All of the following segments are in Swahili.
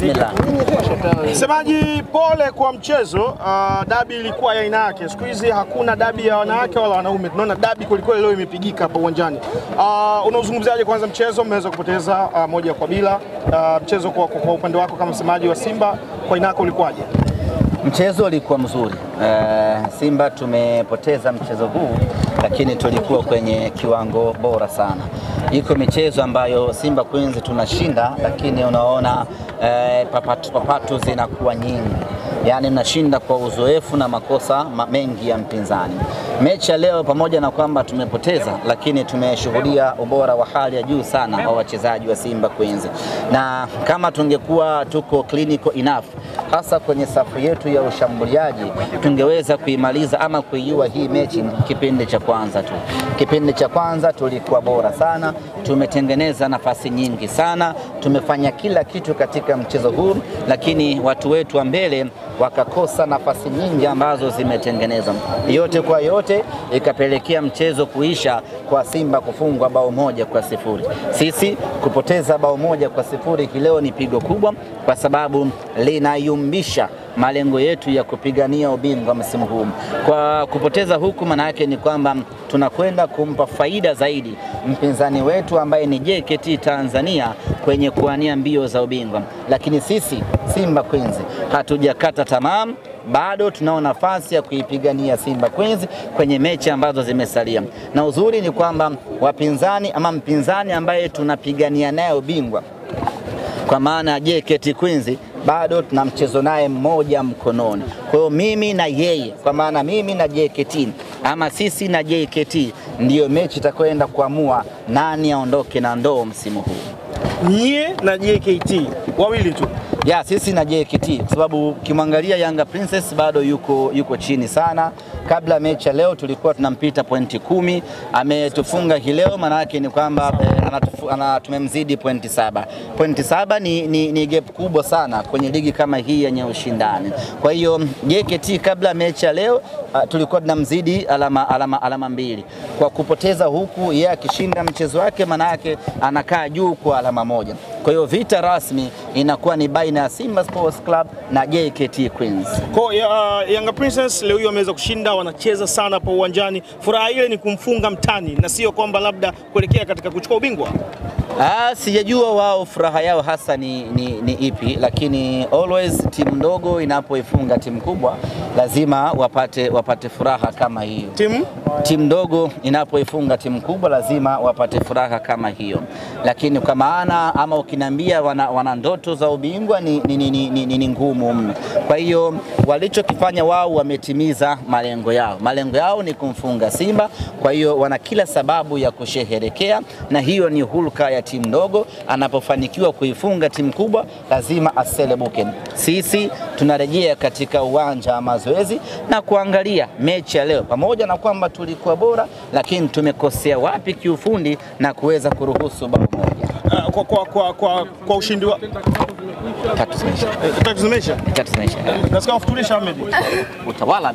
Bismillah. Semaji, pole kwa mchezo. Dabi ilikuwa ya aina yake. Siku hizi hakuna dabi ya wanawake wala wanaume. Tunaona dabi kulikuwa leo imepigika hapa uwanjani. Unauzungumziaje kwanza mchezo? Mmeweza kupoteza moja kwa bila. Mchezo kwa upande wako kama msemaji wa Simba, kwa inako ulikuwaje? Mchezo ulikuwa mzuri. Simba tumepoteza mchezo huu, lakini tulikuwa kwenye kiwango bora sana. Iko michezo ambayo Simba Queens tunashinda, lakini unaona papatu zinakuwa nyingi. Yani mnashinda kwa uzoefu na makosa mengi ya mpinzani. Mechi ya leo pamoja na kwamba tumepoteza, lakini tumeshuhudia ubora wa hali ya juu sana wa wachezaji wa Simba Queens. Na kama tungekuwa tuko clinical enough, hasa kwenye safu yetu ya ushambuliaji, tungeweza kuimaliza ama kuiua hii mechi kipindi cha kwanza tu. Kipindi cha kwanza tulikuwa bora sana, tumetengeneza nafasi nyingi sana, tumefanya kila kitu katika mchezo huu, lakini watu wetu wa mbele wakakosa nafasi nyingi ambazo zimetengenezwa. Yote kwa yote ikapelekea mchezo kuisha kwa Simba kufungwa bao 1-0. Sisi kupoteza bao 1-0 kileo ni pigo kubwa, kwa sababu linayumbisha malengo yetu ya kupigania ubingwa msimu huu. Kwa kupoteza huku, maana yake ni kwamba tunakwenda kumpa faida zaidi mpinzani wetu ambaye ni JKT Tanzania kwenye kuania mbio za ubingwa. Lakini sisi Simba Queens hatujakata tamaa, bado tunao nafasi ya kuipigania Simba Queens kwenye mechi ambazo zimesalia. Na uzuri ni kwamba wapinzani ama mpinzani ambaye tunapigania naye ubingwa, kwa maana JKT Queens, bado tuna mchezo naye mmoja mkononi. Kwa hiyo mimi na yeye, kwa maana mimi na JKT ama sisi na JKT, ndiyo mechi itakwenda kuamua nani aondoke na ndoo msimu huu. Nyie na JKT wawili tu? Ya, sisi na JKT, kwa sababu kimwangalia Yanga Princess bado yuko chini sana. Kabla mechi leo tulikuwa tunampita pointi 10, ametufunga hii leo, maana yake ni kwamba tumemzidi pointi 7. Pointi 7 ni gap kubwa sana kwenye ligi kama hii yenye ushindani. Kwa hiyo JKT kabla mechi leo tulikuwa tunamzidi alama 2. Kwa kupoteza huku, yeye akishinda mchezo wake, maana yake anakaa juu kwa alama 1. Kwa hiyo vita rasmi inakuwa ni baina ya Simba Sports Club na JKT Queens. Kwa Yanga Princess leo hiyo wameweza kushinda, wanacheza sana kwa uwanjani. Furaha ile ni kumfunga mtani na sio kwamba labda kuelekea katika kuchukua ubingwa. Sijajua wao furaha yao hasa ni ipi, lakini always timu ndogo inapoifunga timu kubwa lazima wapate furaha kama hiyo. Timu ndogo inapoifunga timu kubwa lazima wapate furaha kama hiyo. Lakini kwa maana ama ukiniambia wana ndoto za ubingwa ni ngumu mno. Kwa hiyo walichokifanya wao, wametimiza malengo yao. Malengo yao ni kumfunga Simba, kwa hiyo wana kila sababu ya kusherehekea, na hiyo ni hulka ya timu ndogo. Anapofanikiwa kuifunga timu kubwa lazima aselebuke. Sisi tunarejea katika uwanja wa mazoezi na kuangalia mechi ya leo, pamoja na kwamba tulikuwa bora, lakini tumekosea wapi kiufundi na kuweza kuruhusu bao moja. Kwa ushindi wa Tatu zimesha. Nasikia ufutulisha Ahmed. Utawala.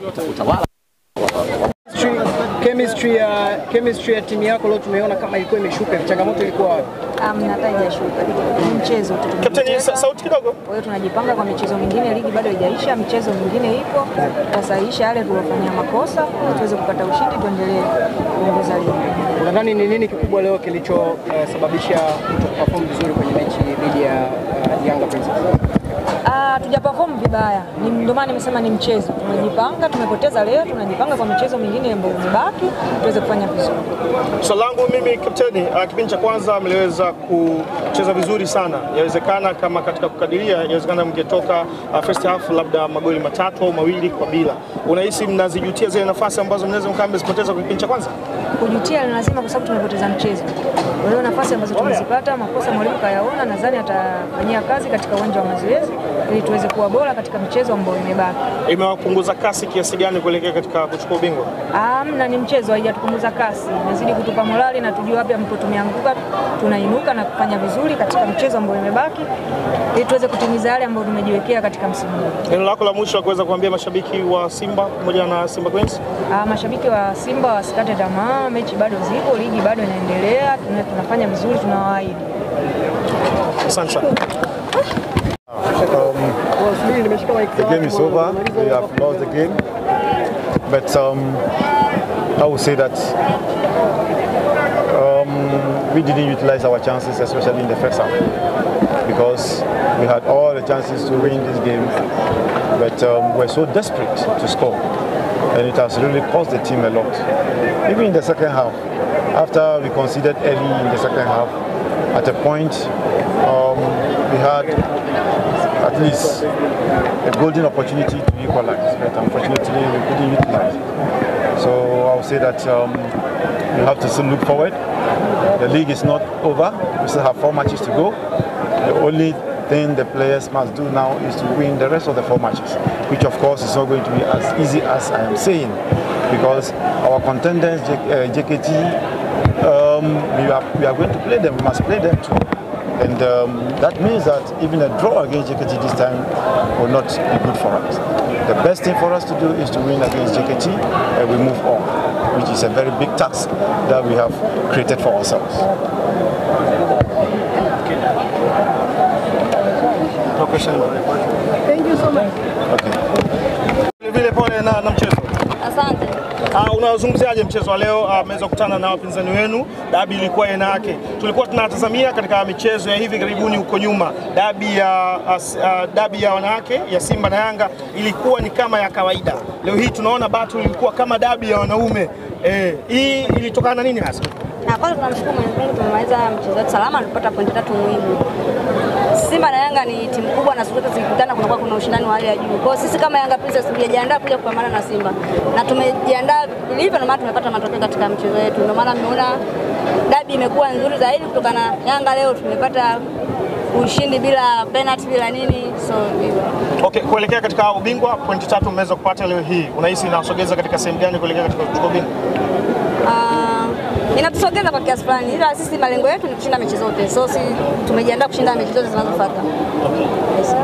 Chemistry ya timu yako leo tumeona kama ilikuwa imeshuka. Changamoto ilikuwa wapi? Mnataja shuka. Mchezo tu. Kapteni, sauti kidogo. Kwa hiyo tunajipanga kwa michezo mingine, ligi bado haijaisha, michezo mingine ipo. Tutasahihisha yale tuliyofanya makosa, tuweze kupata ushindi, tuendelee kuongoza ligi. Unadhani ni nini kikubwa leo kilichosababisha kuperform vizuri kwenye mechi dhidi ya Yanga Princess? Tujaperform vibaya. Ndio maana nimesema ni mchezo. Tumejipanga, tumepoteza leo, tunajipanga kwa michezo mingine ambayo imebaki tuweze kufanya vizuri. Swali langu mimi kapteni, kipindi cha kwanza mliweza kucheza vizuri sana. Yawezekana kama katika kukadiria, yawezekana mngetoka first half labda magoli 3 au 2-0. Unahisi mnazijutia zile nafasi ambazo mnaweza mkazipoteza kwa kipindi cha kwanza? Kujutia ni lazima, kwa sababu tumepoteza mchezo. Kwa hiyo nafasi ambazo tumezipata, makosa mwalimu kayaona, nadhani atafanyia kazi katika uwanja wa mazoezi ili tuweze kuwa bora katika mchezo ambao imebaki. Imewapunguza kasi kiasi gani kuelekea katika kuchukua ubingwa? Na ni mchezo, haijatupunguza kasi. Inazidi kutupa morali na tujue wapi ambapo tumeanguka, tunainuka na kufanya vizuri katika mchezo ambao imebaki ili tuweze kutimiza yale ambayo tumejiwekea katika msimu huu. Neno lako la mwisho kuweza kuambia mashabiki wa Simba pamoja na Simba Queens? Mashabiki wa Simba wasikate tamaa, mechi bado zipo, ligi bado inaendelea, tunafanya vizuri, tunawaahidi. Asante sana. The game is over. We have lost the game. But I would say that we didn't utilize our chances, especially in the first half, because we had all the chances to win this game, but we're so desperate to score, and it has really cost the team a lot. Even in the second half, after we conceded early in the second half, at a point we had at least a golden opportunity to equalize, but unfortunately we couldn't utilize. So I would say that we have to still look forward. The league is not over. We still have 4 matches to go. The only thing the players must do now is to win the rest of the 4 matches, which of course is not going to be as easy as I am saying, because our contenders, JKT, we are going to play them. We must play them too. And that means that even a draw against JKT this time will not be good for us. The best thing for us to do is to win against JKT and we move on, which is a very big task that we have created for ourselves. No question. Thank you so much. Okay. Vile pole na mchezo. Asante. Unazungumziaje mchezo wa leo? Mmeweza kukutana na wapinzani wenu, dabi ilikuwa aina yake. Tulikuwa tunatazamia katika michezo ya hivi karibuni huko nyuma, dabi ya wanawake ya Simba na Yanga ilikuwa ni kama ya kawaida. Leo hii tunaona battle ilikuwa kama dabi ya wanaume. Hii ilitokana na nini hasa? Na kwanza tunamshukuru Mwenyezi Mungu, tumemaliza mchezo wetu salama, tulipata pointi 3 muhimu. Simba na Yanga ni timu kubwa na sote zikikutana kuna ushindani wa hali ya juu. Kwa sisi kama Yanga Princess tumejiandaa kuja kupambana na Simba. Na tumejiandaa vilivyo, na maana tumepata matokeo katika mchezo wetu. Ndio maana mmeona dabi imekuwa nzuri zaidi kutokana na Yanga leo tumepata ushindi bila penalty bila nini, so hivyo. Okay, kuelekea katika ubingwa, pointi 3 mmeweza kupata leo hii. Unahisi inasogeza katika sehemu gani kuelekea katika kuchukua ubingwa? Inatusogeza kwa kiasi fulani, ila sisi malengo yetu ni kushinda mechi zote. So si tumejiandaa kushinda mechi zote zinazofuata. Okay. Yes.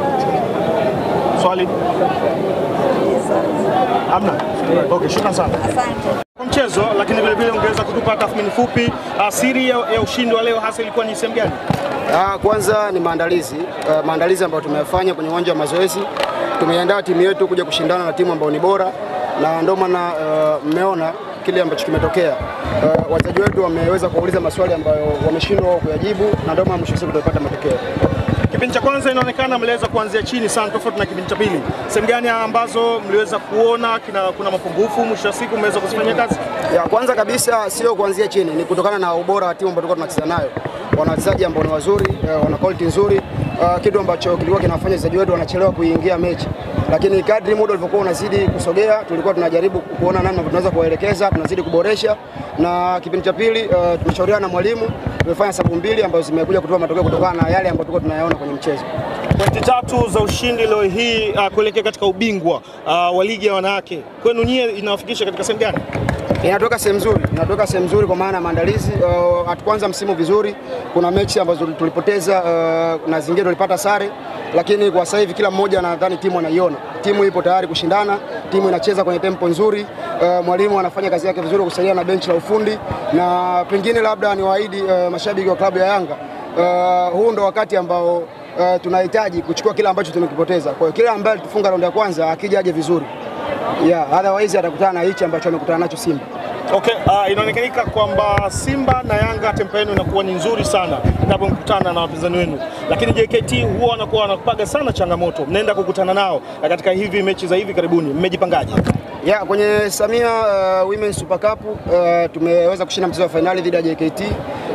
Swali? Amna? Okay, shukrani sana. Asante. Kwa mchezo, lakini vile vile ungeweza kutupa tathmini fupi, siri ya ushindi wa leo hasa ilikuwa ni sehemu gani? Kwanza ni maandalizi ambayo tumeyafanya kwenye uwanja wa mazoezi. Tumeandaa timu yetu kuja kushindana na timu ambayo ni bora, na ndio maana mmeona kile ambacho kimetokea. Wachezaji wetu wameweza kuuliza maswali ambayo wameshindwa kuyajibu, na ndio maana mwisho wa siku tutapata matokeo. Kipindi cha kwanza inaonekana mliweza kuanzia chini sana tofauti na kipindi cha pili. Sehemu gani ambazo mliweza kuona kuna mapungufu, mwisho wa siku mmeweza kuzifanyia kazi? Ya kwanza kabisa sio kuanzia chini, ni kutokana na ubora wa timu ambayo tulikuwa tunacheza nayo. Wana wachezaji ambao ni wazuri, wana quality nzuri, kitu ambacho kilikuwa kinafanya wachezaji wetu wanachelewa kuingia mechi. Lakini kadri muda ulivyokuwa unazidi kusogea, tulikuwa tunajaribu kuona namna tunaweza kuwaelekeza, tunazidi kuboresha. Na kipindi cha pili tumeshauriana na mwalimu, tumefanya sababu 2 ambazo zimekuja kutoa matokeo kutokana na yale ambayo tulikuwa tunayaona kwenye mchezo. Pointi 3 za ushindi leo hii kuelekea katika ubingwa wa ligi ya wanawake. Kwenu nyie inawafikisha katika sehemu gani? Inatoka sehemu nzuri kwa maana maandalizi. Hatukuanza msimu vizuri, kuna mechi ambazo tulipoteza na zingine tulipata sare, lakini kwa sasa hivi kila mmoja nadhani timu anaiona. Timu ipo tayari kushindana, timu inacheza kwenye tempo nzuri, mwalimu anafanya kazi yake vizuri kusaidia na benchi la ufundi, na pengine labda niwaahidi mashabiki wa klabu ya Yanga, huu ndo wakati ambao tunahitaji kuchukua kila ambacho tumekipoteza. Kwa hiyo kila ambaye tufunga raundi ya kwanza akija aje vizuri. Otherwise atakutana na hichi ambacho amekutana nacho Simba. Okay, inaonekana kwamba Simba na Yanga tempo yenu inakuwa ni nzuri sana mnapokutana na wapinzani wenu. Lakini JKT huwa wanakuwa wanakupaga sana changamoto. Mnaenda kukutana nao katika hivi mechi za hivi karibuni. Mmejipangaje? Kwenye Samia Women's Super Cup tumeweza kushinda mchezo wa finali dhidi ya JKT.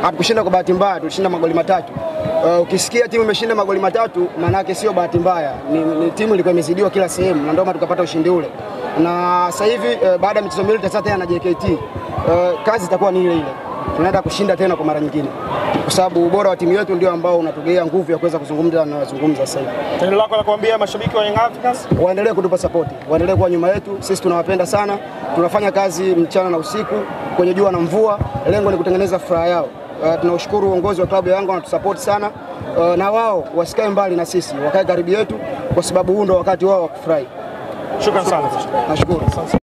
Hatukushinda kwa bahati mbaya, tulishinda magoli 3. Ukisikia timu imeshinda magoli 3, maana yake sio bahati mbaya. Ni timu ilikuwa imezidiwa kila sehemu, na ndio maana tukapata ushindi ule. Na sasa hivi baada ya michezo 2 tutasata tena na JKT. Kazi itakuwa ni ile ile. Tunaenda kushinda tena kwa mara nyingine, kwa sababu ubora wa timu yetu ndio ambao unatugea nguvu ya kuweza kuzungumza na wazungumza sasa hivi. Neno lako la kuambia mashabiki wa Young Africans? Waendelee kutupa support, waendelee kuwa nyuma yetu. Sisi tunawapenda sana, tunafanya kazi mchana na usiku, kwenye jua na mvua. Lengo ni kutengeneza furaha yao. Tunaushukuru uongozi wa klabu ya Yanga wanatusupport sana, na wao wasikae mbali na sisi, wakae karibu yetu, kwa sababu huu ndio wakati wao wa kufurahi. Shukrani sana. Nashukuru.